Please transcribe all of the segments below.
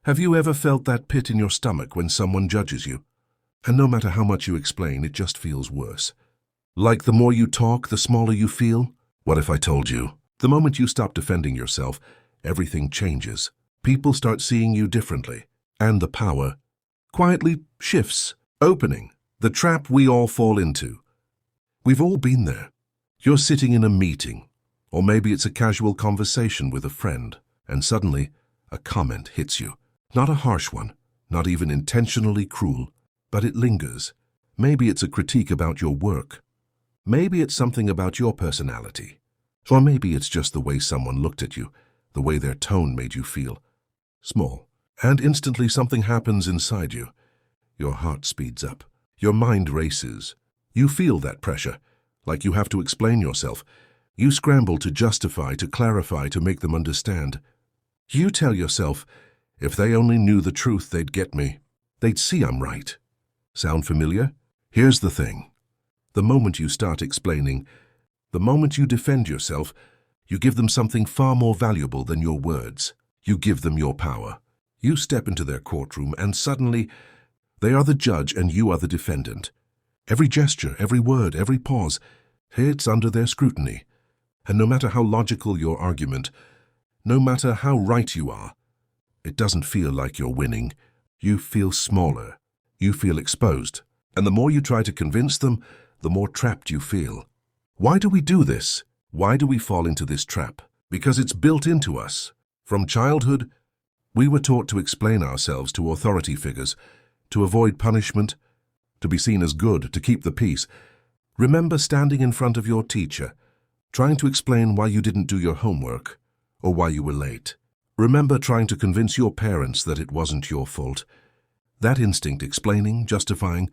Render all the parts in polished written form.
Have you ever felt that pit in your stomach when someone judges you? And no matter how much you explain, it just feels worse. Like the more you talk, the smaller you feel? What if I told you? The moment you stop defending yourself, everything changes. People start seeing you differently. And the power quietly shifts, opening the trap we all fall into. We've all been there. You're sitting in a meeting, or maybe it's a casual conversation with a friend, and suddenly a comment hits you. Not a harsh one, not even intentionally cruel, but it lingers. Maybe it's a critique about your work. Maybe it's something about your personality. Or maybe it's just the way someone looked at you, the way their tone made you feel small. And instantly something happens inside you. Your heart speeds up. Your mind races. You feel that pressure, like you have to explain yourself. You scramble to justify, to clarify, to make them understand. You tell yourself, if they only knew the truth, they'd get me. They'd see I'm right. Sound familiar? Here's the thing. The moment you start explaining, the moment you defend yourself, you give them something far more valuable than your words. You give them your power. You step into their courtroom and suddenly they are the judge and you are the defendant. Every gesture, every word, every pause, it's under their scrutiny. And no matter how logical your argument, no matter how right you are, it doesn't feel like you're winning. You feel smaller. You feel exposed. And the more you try to convince them, the more trapped you feel. Why do we do this? Why do we fall into this trap? Because it's built into us. From childhood, we were taught to explain ourselves to authority figures, to avoid punishment, to be seen as good, to keep the peace. Remember standing in front of your teacher, trying to explain why you didn't do your homework or why you were late. Remember trying to convince your parents that it wasn't your fault. That instinct, explaining, justifying,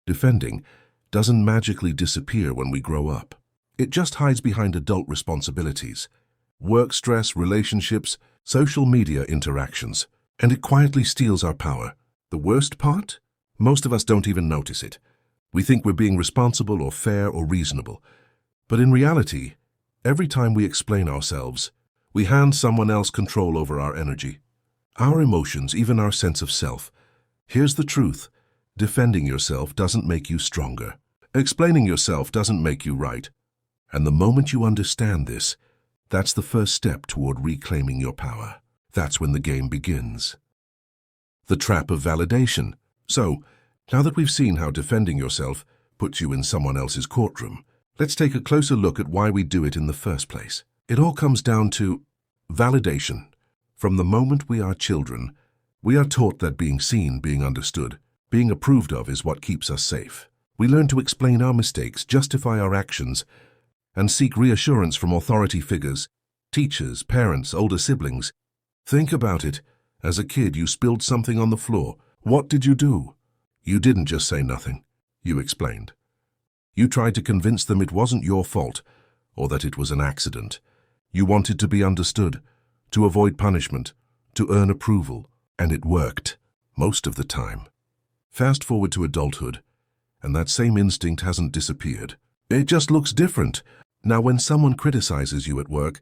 defending, doesn't magically disappear when we grow up. It just hides behind adult responsibilities, work stress, relationships, social media interactions, and it quietly steals our power. The worst part? Most of us don't even notice it. We think we're being responsible or fair or reasonable. But in reality, every time we explain ourselves, we hand someone else control over our energy, our emotions, even our sense of self. Here's the truth. Defending yourself doesn't make you stronger. Explaining yourself doesn't make you right. And the moment you understand this, that's the first step toward reclaiming your power. That's when the game begins. The trap of validation. So, now that we've seen how defending yourself puts you in someone else's courtroom, let's take a closer look at why we do it in the first place. It all comes down to validation. From the moment we are children, we are taught that being seen, being understood, being approved of is what keeps us safe. We learn to explain our mistakes, justify our actions, and seek reassurance from authority figures, teachers, parents, older siblings. Think about it. As a kid, you spilled something on the floor. What did you do? You didn't just say nothing. You explained. You tried to convince them it wasn't your fault, or that it was an accident. You wanted to be understood, to avoid punishment, to earn approval, and it worked, most of the time. Fast forward to adulthood, and that same instinct hasn't disappeared. It just looks different. Now, when someone criticizes you at work,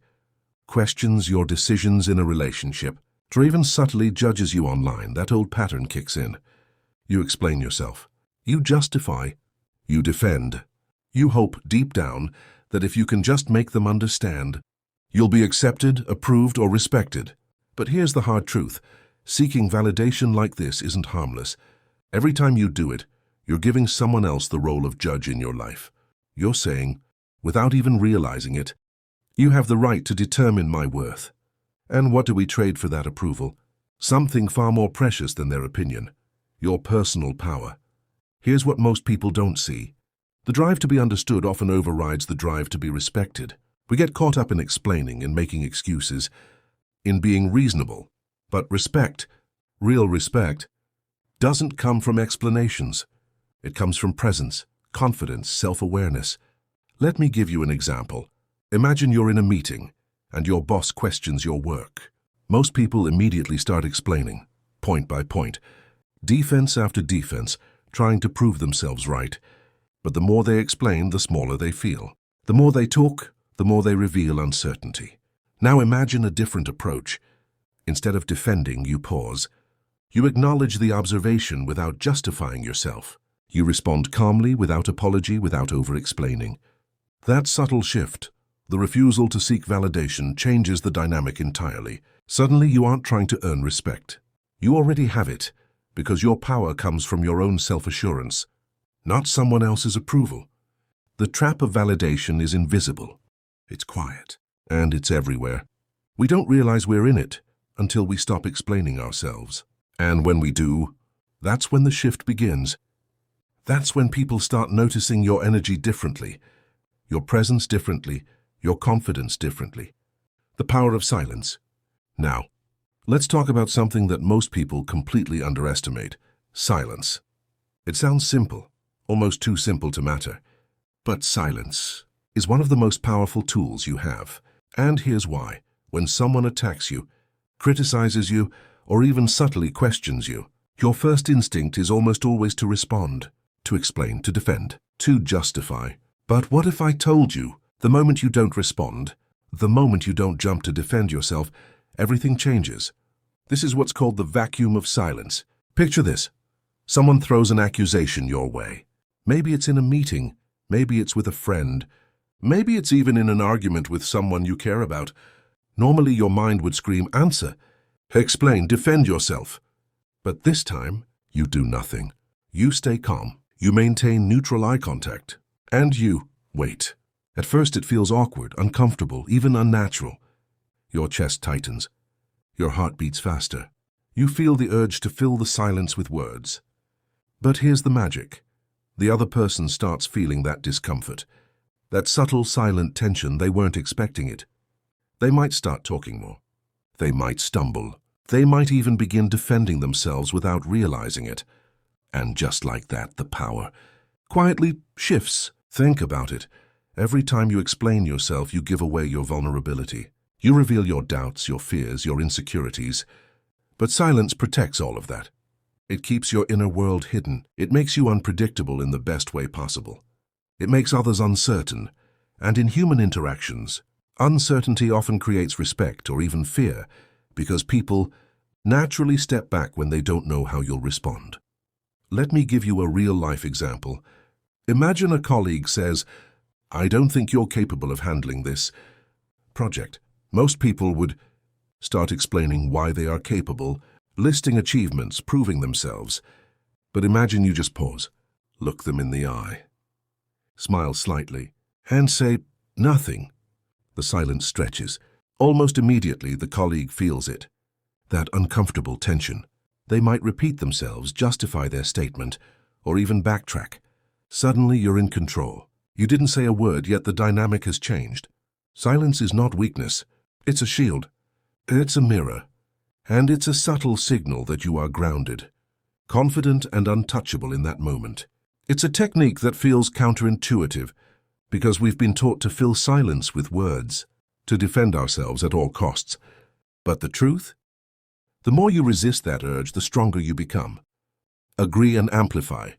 questions your decisions in a relationship, or even subtly judges you online, that old pattern kicks in. You explain yourself. You justify. You defend. You hope deep down that if you can just make them understand, you'll be accepted, approved, or respected. But here's the hard truth. Seeking validation like this isn't harmless. Every time you do it, you're giving someone else the role of judge in your life. You're saying, without even realizing it, you have the right to determine my worth. And what do we trade for that approval? Something far more precious than their opinion. Your personal power. Here's what most people don't see. The drive to be understood often overrides the drive to be respected. We get caught up in explaining, in making excuses, in being reasonable. But respect, real respect, doesn't come from explanations. It comes from presence, confidence, self-awareness. Let me give you an example. Imagine you're in a meeting and your boss questions your work. Most people immediately start explaining, point by point, defense after defense, trying to prove themselves right. But the more they explain, the smaller they feel. The more they talk, the more they reveal uncertainty. Now imagine a different approach. Instead of defending, you pause. You acknowledge the observation without justifying yourself. You respond calmly, without apology, without over-explaining. That subtle shift, the refusal to seek validation, changes the dynamic entirely. Suddenly, you aren't trying to earn respect. You already have it, because your power comes from your own self-assurance, not someone else's approval. The trap of validation is invisible. It's quiet, and it's everywhere. We don't realize we're in it until we stop explaining ourselves. And when we do, that's when the shift begins. That's when people start noticing your energy differently, your presence differently, your confidence differently. The power of silence. Now, let's talk about something that most people completely underestimate: silence. It sounds simple, almost too simple to matter. But silence is one of the most powerful tools you have. And here's why. When someone attacks you, criticizes you, or even subtly questions you, your first instinct is almost always to respond, to explain, to defend, to justify. But what if I told you, the moment you don't respond, the moment you don't jump to defend yourself, everything changes? This is what's called the vacuum of silence. Picture this. Someone throws an accusation your way. Maybe it's in a meeting, maybe it's with a friend, maybe it's even in an argument with someone you care about. Normally your mind would scream, answer, explain, defend yourself. But this time, you do nothing. You stay calm. You maintain neutral eye contact. And you wait. At first it feels awkward, uncomfortable, even unnatural. Your chest tightens. Your heart beats faster. You feel the urge to fill the silence with words. But here's the magic. The other person starts feeling that discomfort, that subtle, silent tension. They weren't expecting it. They might start talking more. They might stumble. They might even begin defending themselves without realizing it. And just like that, the power quietly shifts. Think about it. Every time you explain yourself, you give away your vulnerability. You reveal your doubts, your fears, your insecurities. But silence protects all of that. It keeps your inner world hidden. It makes you unpredictable in the best way possible. It makes others uncertain. And in human interactions, uncertainty often creates respect or even fear, because people naturally step back when they don't know how you'll respond. Let me give you a real-life example. Imagine a colleague says, "I don't think you're capable of handling this project." Most people would start explaining why they are capable, listing achievements, proving themselves. But imagine you just pause, look them in the eye, smile slightly, and say, "Nothing." The silence stretches. Almost immediately, the colleague feels it. That uncomfortable tension. They might repeat themselves, justify their statement, or even backtrack. Suddenly, you're in control. You didn't say a word, yet the dynamic has changed. Silence is not weakness. It's a shield. It's a mirror. And it's a subtle signal that you are grounded, confident and untouchable in that moment. It's a technique that feels counterintuitive, because we've been taught to fill silence with words, to defend ourselves at all costs. But the truth? The more you resist that urge, the stronger you become. Agree and amplify.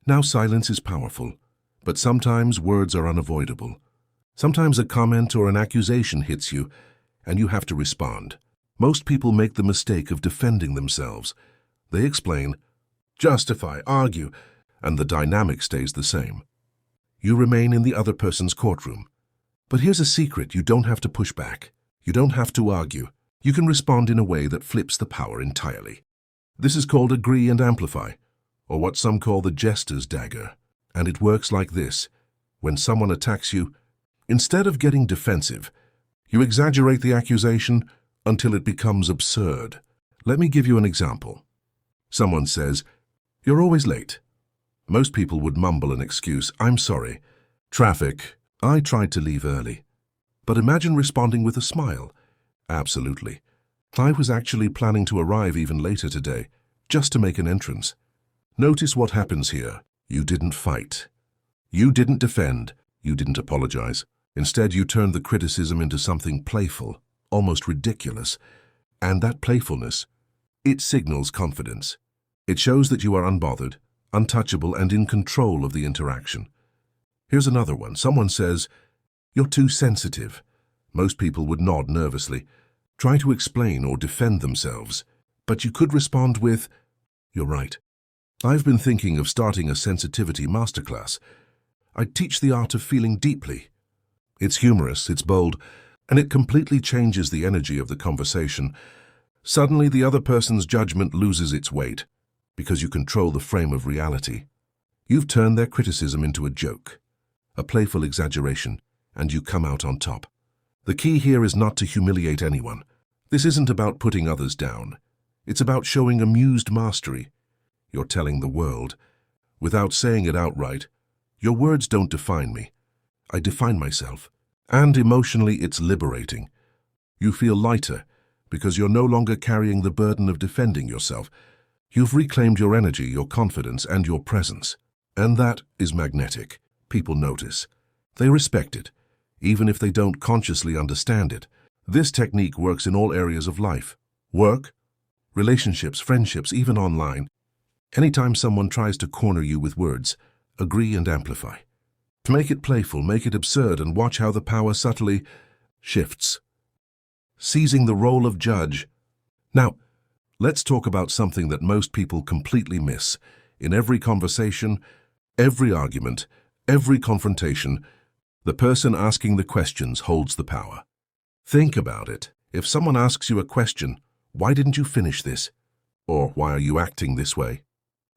Now silence is powerful, but sometimes words are unavoidable. Sometimes a comment or an accusation hits you, and you have to respond. Most people make the mistake of defending themselves. They explain, justify, argue, and the dynamic stays the same. You remain in the other person's courtroom. But here's a secret: you don't have to push back. You don't have to argue. You can respond in a way that flips the power entirely. This is called agree and amplify, or what some call the Jester's dagger. And it works like this. When someone attacks you, instead of getting defensive, you exaggerate the accusation until it becomes absurd. Let me give you an example. Someone says, "You're always late." Most people would mumble an excuse, "I'm sorry. Traffic. I tried to leave early." But imagine responding with a smile. "Absolutely. I was actually planning to arrive even later today, just to make an entrance." Notice what happens here. You didn't fight. You didn't defend. You didn't apologize. Instead, you turned the criticism into something playful, almost ridiculous. And that playfulness, it signals confidence. It shows that you are unbothered, untouchable, and in control of the interaction. Here's another one. Someone says, "You're too sensitive." Most people would nod nervously, try to explain or defend themselves. But you could respond with, "You're right. I've been thinking of starting a sensitivity masterclass. I teach the art of feeling deeply." It's humorous, it's bold, and it completely changes the energy of the conversation. Suddenly, the other person's judgment loses its weight because you control the frame of reality. You've turned their criticism into a joke, a playful exaggeration, and you come out on top. The key here is not to humiliate anyone. This isn't about putting others down. It's about showing amused mastery. You're telling the world, without saying it outright, "Your words don't define me. I define myself." And emotionally, it's liberating. You feel lighter because you're no longer carrying the burden of defending yourself. You've reclaimed your energy, your confidence, and your presence. And that is magnetic. People notice. They respect it, even if they don't consciously understand it. This technique works in all areas of life. Work, relationships, friendships, even online. Anytime someone tries to corner you with words, agree and amplify. To make it playful, make it absurd, and watch how the power subtly shifts. Seizing the role of judge. Now, let's talk about something that most people completely miss. In every conversation, every argument, every confrontation, the person asking the questions holds the power. Think about it. If someone asks you a question, "Why didn't you finish this?" Or "Why are you acting this way?"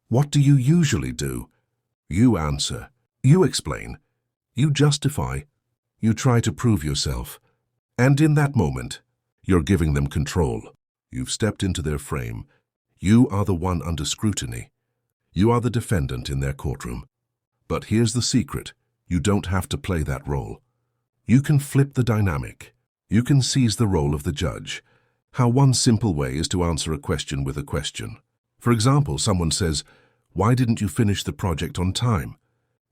What do you usually do? You answer. You explain. You justify. You try to prove yourself. And in that moment, you're giving them control. You've stepped into their frame. You are the one under scrutiny. You are the defendant in their courtroom. But here's the secret. You don't have to play that role. You can flip the dynamic. You can seize the role of the judge. How one simple way is to answer a question with a question. For example, someone says, "Why didn't you finish the project on time?"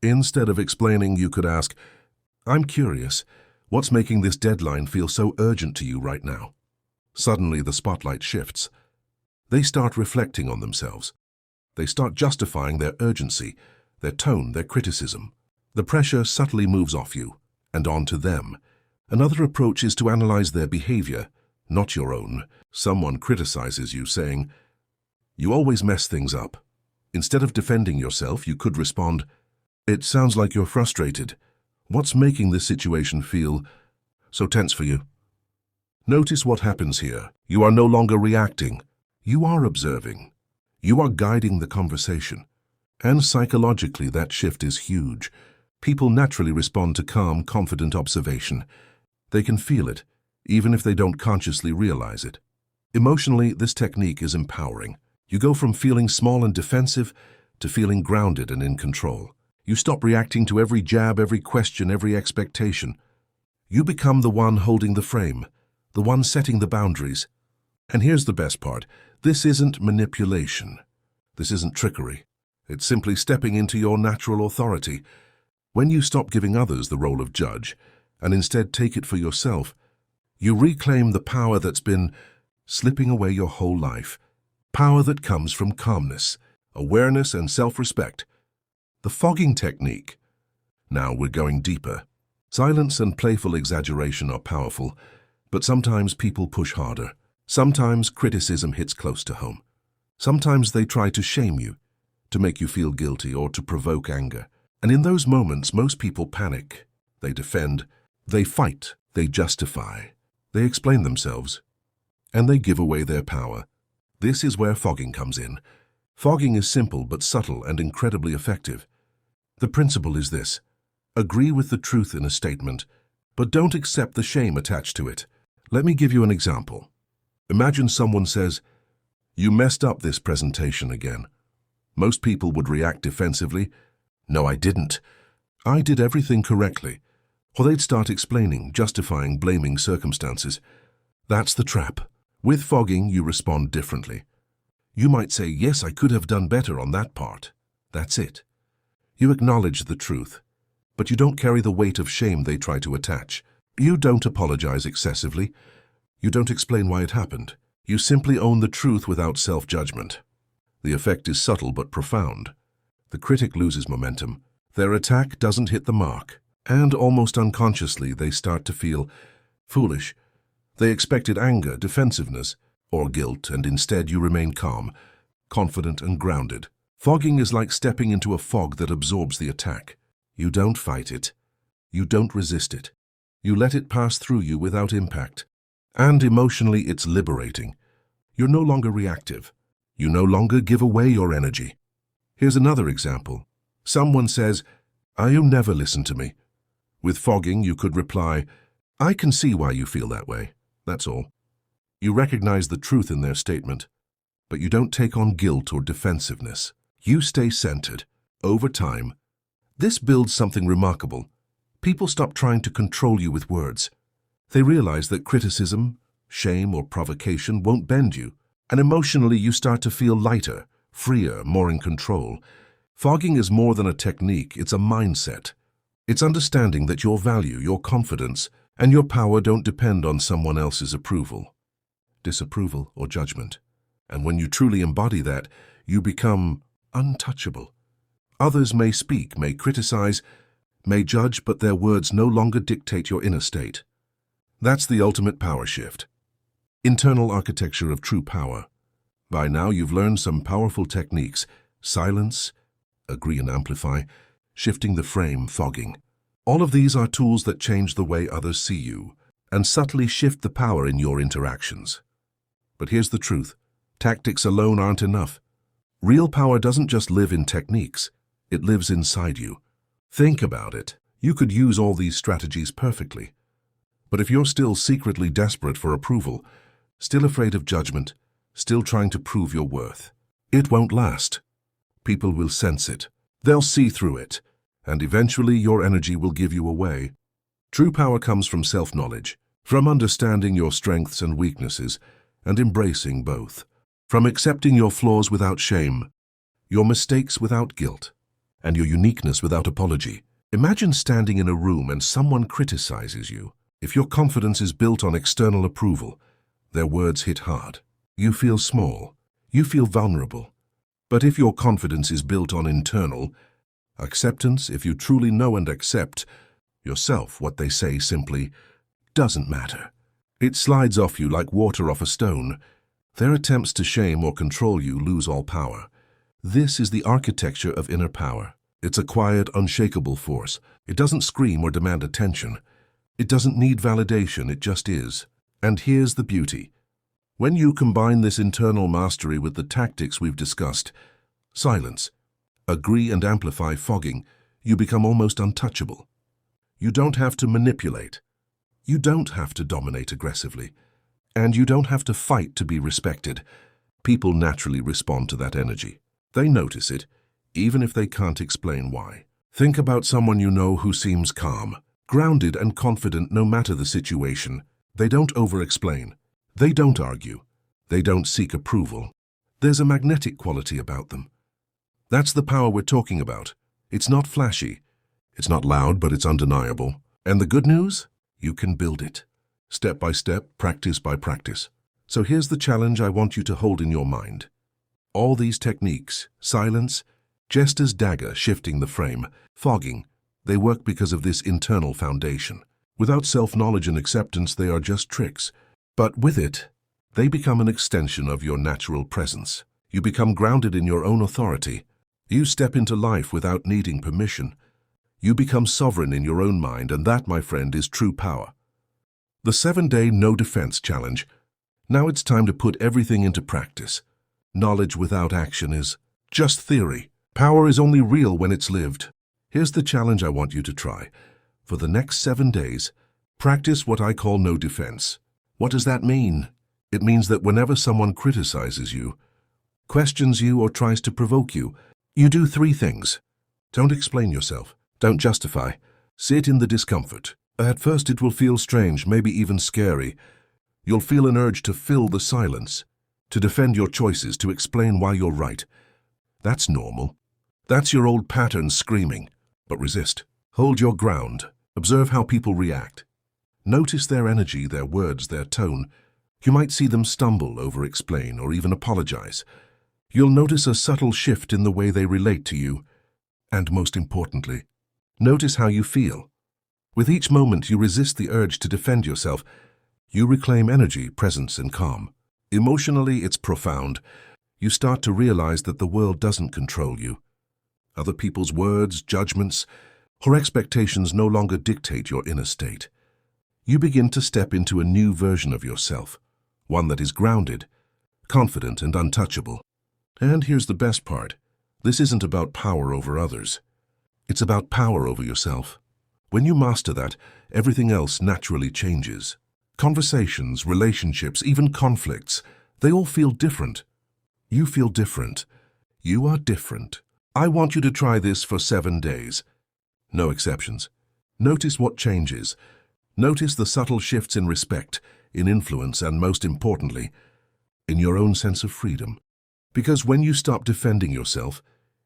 Instead of explaining, you could ask, "I'm curious, what's making this deadline feel so urgent to you right now?" Suddenly, the spotlight shifts. They start reflecting on themselves. They start justifying their urgency, their tone, their criticism. The pressure subtly moves off you and onto them. Another approach is to analyze their behavior, not your own. Someone criticizes you, saying, "You always mess things up." Instead of defending yourself, you could respond, "It sounds like you're frustrated. What's making this situation feel so tense for you?" Notice what happens here. You are no longer reacting. You are observing. You are guiding the conversation. And psychologically, that shift is huge. People naturally respond to calm, confident observation. They can feel it, even if they don't consciously realize it. Emotionally, this technique is empowering. You go from feeling small and defensive to feeling grounded and in control. You stop reacting to every jab, every question, every expectation. You become the one holding the frame, the one setting the boundaries. And here's the best part. This isn't manipulation. This isn't trickery. It's simply stepping into your natural authority. When you stop giving others the role of judge and instead take it for yourself, you reclaim the power that's been slipping away your whole life. Power that comes from calmness, awareness, and self-respect. The fogging technique. Now we're going deeper. Silence and playful exaggeration are powerful, but sometimes people push harder. Sometimes criticism hits close to home. Sometimes they try to shame you, to make you feel guilty or to provoke anger. And in those moments, most people panic. They defend, they fight, they justify, they explain themselves, and they give away their power. This is where fogging comes in. Fogging is simple but subtle and incredibly effective. The principle is this: agree with the truth in a statement, but don't accept the shame attached to it. Let me give you an example. Imagine someone says, "You messed up this presentation again." Most people would react defensively. "No, I didn't. I did everything correctly." Or they'd start explaining, justifying, blaming circumstances. That's the trap. With fogging, you respond differently. You might say, "Yes, I could have done better on that part." That's it. You acknowledge the truth, but you don't carry the weight of shame they try to attach. You don't apologize excessively. You don't explain why it happened. You simply own the truth without self-judgment. The effect is subtle but profound. The critic loses momentum. Their attack doesn't hit the mark, and almost unconsciously they start to feel foolish. They expected anger, defensiveness, or guilt, and instead you remain calm, confident and grounded. Fogging is like stepping into a fog that absorbs the attack. You don't fight it. You don't resist it. You let it pass through you without impact. And emotionally, it's liberating. You're no longer reactive. You no longer give away your energy. Here's another example. Someone says, "You never listen to me." With fogging, you could reply, "I can see why you feel that way. That's all." You recognize the truth in their statement, but you don't take on guilt or defensiveness. You stay centered. Over time, this builds something remarkable. People stop trying to control you with words. They realize that criticism, shame, or provocation won't bend you, and emotionally you start to feel lighter, freer, more in control. Fogging is more than a technique, it's a mindset. It's understanding that your value, your confidence, and your power don't depend on someone else's approval, disapproval, or judgment. And when you truly embody that, you become untouchable. Others may speak, may criticize, may judge, but their words no longer dictate your inner state. That's the ultimate power shift. Internal architecture of true power. By now you've learned some powerful techniques: silence, agree and amplify, shifting the frame, fogging. All of these are tools that change the way others see you and subtly shift the power in your interactions. But here's the truth. Tactics alone aren't enough. Real power doesn't just live in techniques. It lives inside you. Think about it. You could use all these strategies perfectly. But if you're still secretly desperate for approval, still afraid of judgment, still trying to prove your worth, it won't last. People will sense it. They'll see through it. And eventually your energy will give you away. True power comes from self-knowledge, from understanding your strengths and weaknesses, and embracing both. From accepting your flaws without shame, your mistakes without guilt, and your uniqueness without apology. Imagine standing in a room and someone criticizes you. If your confidence is built on external approval, their words hit hard. You feel small. You feel vulnerable. But if your confidence is built on internal acceptance, if you truly know and accept yourself, what they say simply doesn't matter. It slides off you like water off a stone. Their attempts to shame or control you lose all power. This is the architecture of inner power. It's a quiet, unshakable force. It doesn't scream or demand attention. It doesn't need validation, it just is. And here's the beauty. When you combine this internal mastery with the tactics we've discussed, silence, agree and amplify, fogging, you become almost untouchable. You don't have to manipulate. You don't have to dominate aggressively. And you don't have to fight to be respected. People naturally respond to that energy. They notice it, even if they can't explain why. Think about someone you know who seems calm, grounded and confident no matter the situation. They don't over-explain. They don't argue. They don't seek approval. There's a magnetic quality about them. That's the power we're talking about. It's not flashy. It's not loud, but it's undeniable. And the good news? You can build it. Step by step, practice by practice. So here's the challenge I want you to hold in your mind. All these techniques, silence, Jester's dagger, shifting the frame, fogging, they work because of this internal foundation. Without self-knowledge and acceptance, they are just tricks. But with it, they become an extension of your natural presence. You become grounded in your own authority. You step into life without needing permission. You become sovereign in your own mind, and that, my friend, is true power. The 7-day no defense challenge. Now it's time to put everything into practice. Knowledge without action is just theory. Power is only real when it's lived. Here's the challenge I want you to try. For the next 7 days, practice what I call no defense. What does that mean? It means that whenever someone criticizes you, questions you, or tries to provoke you, you do 3 things. Don't explain yourself. Don't justify. Sit in the discomfort. At first it will feel strange, maybe even scary. You'll feel an urge to fill the silence, to defend your choices, to explain why you're right. That's normal. That's your old pattern screaming. But resist. Hold your ground. Observe how people react. Notice their energy, their words, their tone. You might see them stumble, over-explain, or even apologize. You'll notice a subtle shift in the way they relate to you. And most importantly, notice how you feel. With each moment you resist the urge to defend yourself. You reclaim energy, presence, and calm. Emotionally, it's profound. You start to realize that the world doesn't control you. Other people's words, judgments, or expectations no longer dictate your inner state. You begin to step into a new version of yourself, one that is grounded, confident, and untouchable. And here's the best part. This isn't about power over others. It's about power over yourself. When you master that, everything else naturally changes. Conversations, relationships, even conflicts, they all feel different. You feel different. You are different. I want you to try this for 7 days. No exceptions. Notice what changes. Notice the subtle shifts in respect, in influence, and most importantly, in your own sense of freedom. Because when you stop defending yourself,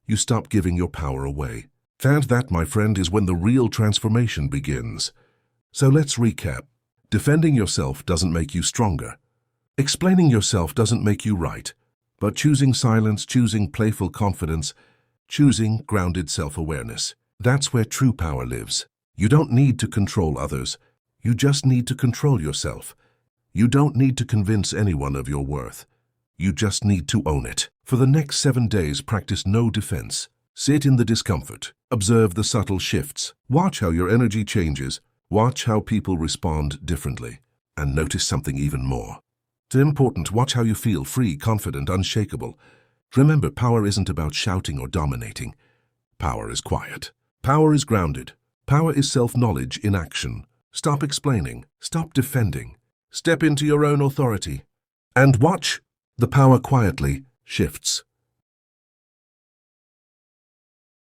you stop giving your power away. And that, my friend, is when the real transformation begins. So let's recap. Defending yourself doesn't make you stronger. Explaining yourself doesn't make you right. But choosing silence, choosing playful confidence, choosing grounded self-awareness, that's where true power lives. You don't need to control others. You just need to control yourself. You don't need to convince anyone of your worth. You just need to own it. For the next 7 days, practice no defense. Sit in the discomfort. Observe the subtle shifts. Watch how your energy changes. Watch how people respond differently. And notice something even more. It's important. Watch how you feel, free, confident, unshakable. Remember, power isn't about shouting or dominating. Power is quiet. Power is grounded. Power is self-knowledge in action. Stop explaining. Stop defending. Step into your own authority. And watch. The power quietly shifts.